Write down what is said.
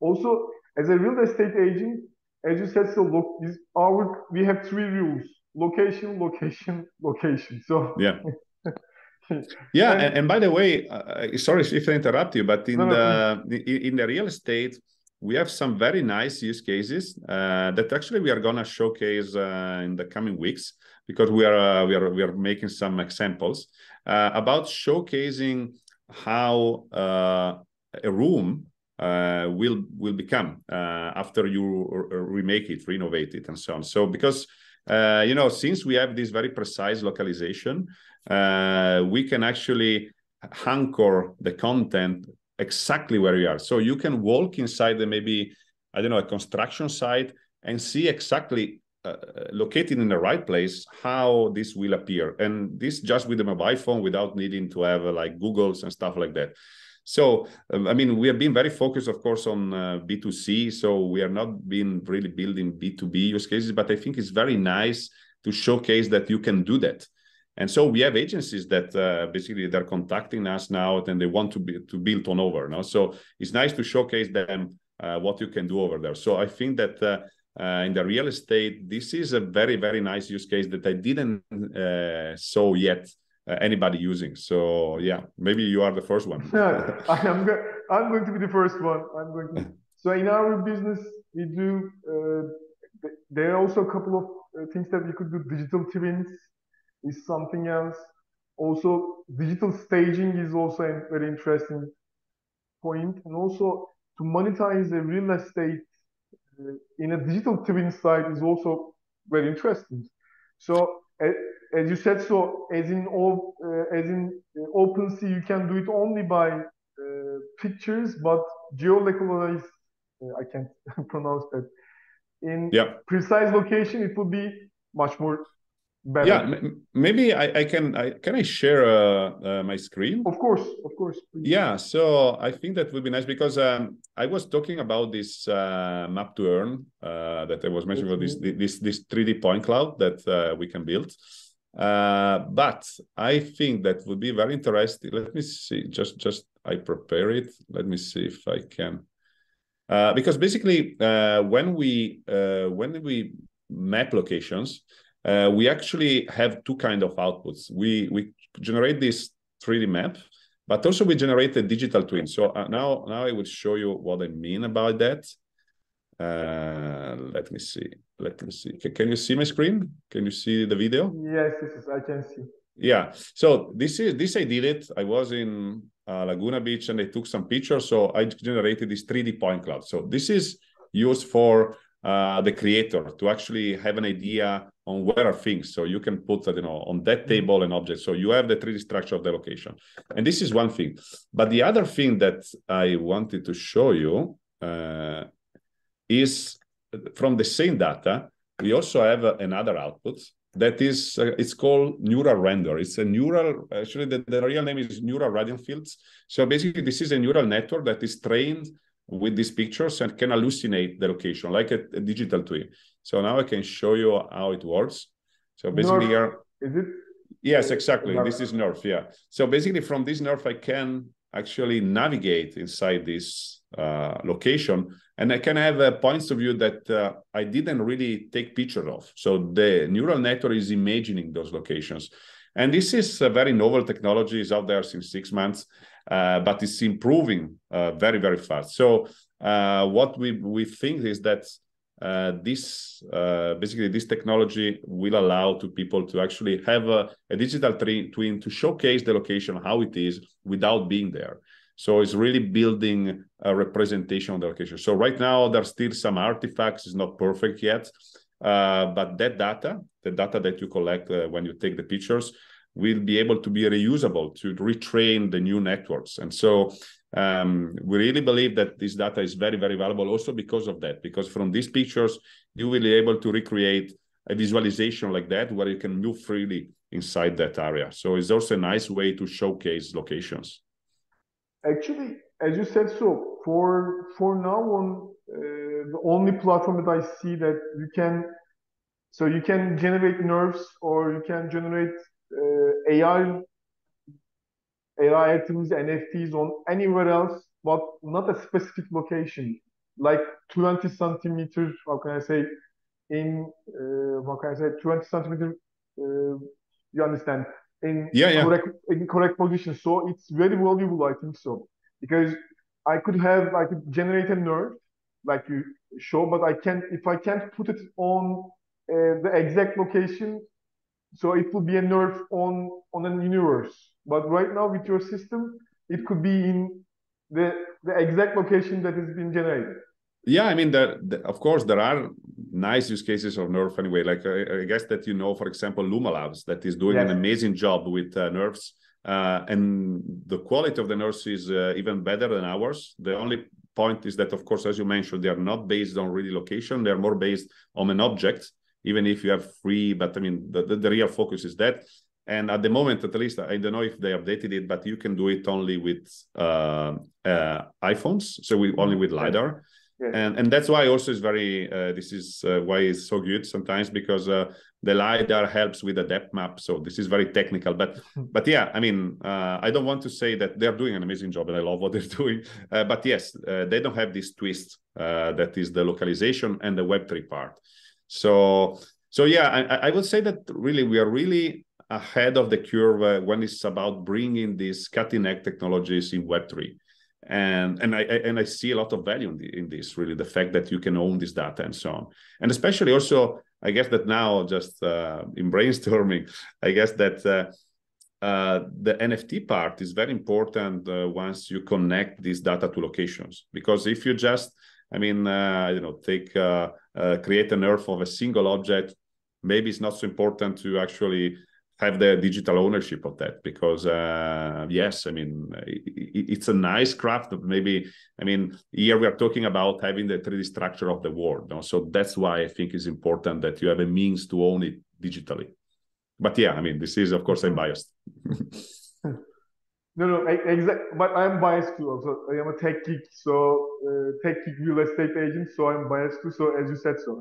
Also, as a real estate agent, as you said, so look, we have three rules: location, location, location. So Yeah. Yeah, and and by the way, sorry if I interrupt you, but no, no, please. in the real estate, we have some very nice use cases that actually we are gonna showcase in the coming weeks, because we are making some examples about showcasing how a room will become after you remake it, renovate it, and so on. So because since we have this very precise localization, we can actually anchor the content exactly where you are. So you can walk inside maybe, I don't know, a construction site and see exactly located in the right place how this will appear. And this just with a mobile phone without needing to have like Googles and stuff like that. So, I mean, we have been very focused, of course, on B2C. So we are not been really building B2B use cases, but I think it's very nice to showcase that you can do that. And so we have agencies that basically they're contacting us now and they want to build on over. No? So it's nice to showcase them what you can do over there. So I think that in the real estate, this is a very, very nice use case that I didn't saw yet anybody using. So yeah, maybe you are the first one. I'm going to be the first one. I'm going to. So in our business, we do. There are also a couple of things that we could do. Digital twins is something else. Also, digital staging is also a very interesting point, and also to monetize the real estate in a digital twin site is also very interesting. So as you said, so as in OpenSea, you can do it only by pictures, but geo-localized, I can't pronounce that. In Yeah. precise location, it will be much more better. Yeah, maybe I can I share my screen? Of course, please. Yeah, so I think that would be nice because I was talking about this map to earn that I was mentioning about this 3D point cloud that we can build. But I think that would be very interesting. Let me see, just I prepare it. Let me see if I can. Because basically, when we map locations, we actually have two kind of outputs. We generate this 3D map, but also we generate a digital twin. So now I will show you what I mean about that. Let me see. Can you see my screen? Can you see the video? Yes, I can see. Yeah. So this I did it. I was in Laguna Beach and I took some pictures. So I generated this 3D point cloud. So this is used for the creator to actually have an idea on where are things. So you can put that, on that table an object. So you have the 3D structure of the location. And this is one thing. But the other thing that I wanted to show you is from the same data, we also have another output that is, it's called neural render. It's a neural, actually the real name is neural radiant fields. So basically this is a neural network that is trained with these pictures and can hallucinate the location like a digital twin. So now I can show you how it works. So basically Nerf, is it? Yes, exactly. Nerf. This is Nerf, yeah. So basically from this Nerf, I can actually navigate inside this location and I can have points of view that I didn't really take picture of. So the neural network is imagining those locations. And this is a very novel technology. It's out there since 6 months, but it's improving very, very fast. So what we think is that basically this technology will allow to people to actually have a digital twin to showcase the location, how it is without being there. So it's really building a representation of the location. So right now there's still some artifacts, it's not perfect yet, but that data, the data that you collect when you take the pictures, will be able to be reusable to retrain the new networks. And so we really believe that this data is very, very valuable also because of that, because from these pictures, you will be able to recreate a visualization like that where you can move freely inside that area. So it's also a nice way to showcase locations. Actually, as you said, so for now on, the only platform that I see that you can generate nerves or you can generate AI activities, NFTs on anywhere else, but not a specific location. like 20 centimeters, how can I say, in, how can I say, 20 centimeters, you understand, Yeah, yeah. in correct position. So it's very valuable, I think so. Because I could generate a nerve, like you show, but if I can't put it on the exact location, so it will be a nerve on an universe. But right now with your system, it could be in the exact location that has been generated. Yeah, I mean, of course, there are nice use cases of nerve anyway. Like I guess that for example, Luma Labs that is doing an Yes. amazing job with nerves, and the quality of the nerves is even better than ours. The only point is that, of course, as you mentioned, they are not based on really location; they are more based on an object. Even if you have free, but I mean, the real focus is that. And at the moment, at least, I don't know if they updated it, but you can do it only with iPhones, so only with LiDAR. Yes. And that's why also is very this is why it's so good sometimes, because the LiDAR helps with the depth map. So this is very technical, but yeah, I mean, I don't want to say that they're doing an amazing job and I love what they're doing, but yes, they don't have this twist that is the localization and the Web3 part. So yeah, I would say that really we are really ahead of the curve when it's about bringing these cutting-edge technologies in Web3. And I see a lot of value in this, really, the fact that you can own this data and so on. And especially also, I guess that now, just in brainstorming, I guess that the NFT part is very important once you connect this data to locations. Because if you just, I mean, create an earth of a single object, maybe it's not so important to actually have the digital ownership of that, because yes, I mean, it's a nice craft. Maybe, I mean, here we are talking about having the 3D structure of the world. No? So that's why I think it's important that you have a means to own it digitally. But yeah, I mean, this is, of course, I'm biased. No, exactly. But I'm biased too. Also, I am a tech geek, so tech geek real estate agent. So I'm biased too. So as you said, so.